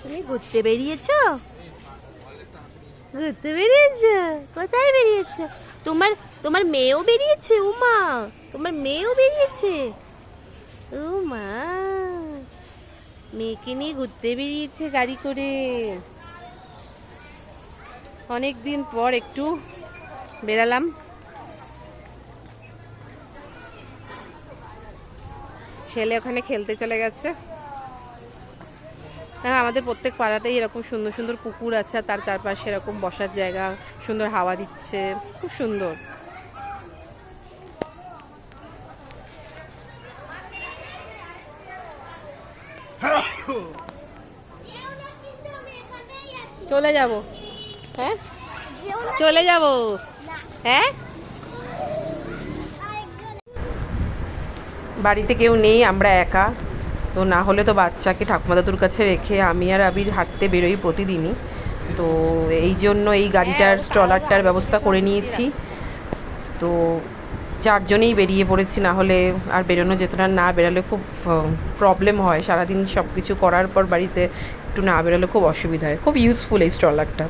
তুমি ঘুরতে বেরিয়েছো? ঘুরতে বেরিয়েছো? কোথায় বেরিয়েছো? তোমার তোমার মেয়েও বেরিয়েছে? উমা, তোমার মেয়েও বেরিয়েছে? উমা, মেয়েকে নিয়ে ঘুরতে বেরিয়েছে গাড়ি করে। অনেক দিন পর একটু বেরালাম। ছেলে ওখানে খেলতে চলে গেছে। হ্যাঁ, আমাদের প্রত্যেক পাড়াতেই এরকম সুন্দর সুন্দর পুকুর আছে, আর তার চারপাশে এরকম বসার জায়গা, সুন্দর হাওয়া দিচ্ছে, খুব সুন্দর। চলে যাব। হ্যাঁ, চলে যাব। হ্যাঁ, বাড়িতে কেউ নেই, আমরা একা। তো না হলে তো বাচ্চাকে ঠাকুমা দাদুর কাছে রেখে আমি আর আবির হাঁটতে বেরোই প্রতিদিনই। তো এই জন্য এই গাড়িটার স্ট্রলারটার ব্যবস্থা করে নিয়েছি। তো চারজনেই বেরিয়ে পড়েছি, না হলে আর বেরোনো যেত না। না বেরোলে খুব প্রবলেম হয়, সারাদিন সব কিছু করার পর বাড়িতে একটু না বেরোলে খুব অসুবিধা হয়। খুব ইউজফুল এই স্ট্রলারটা।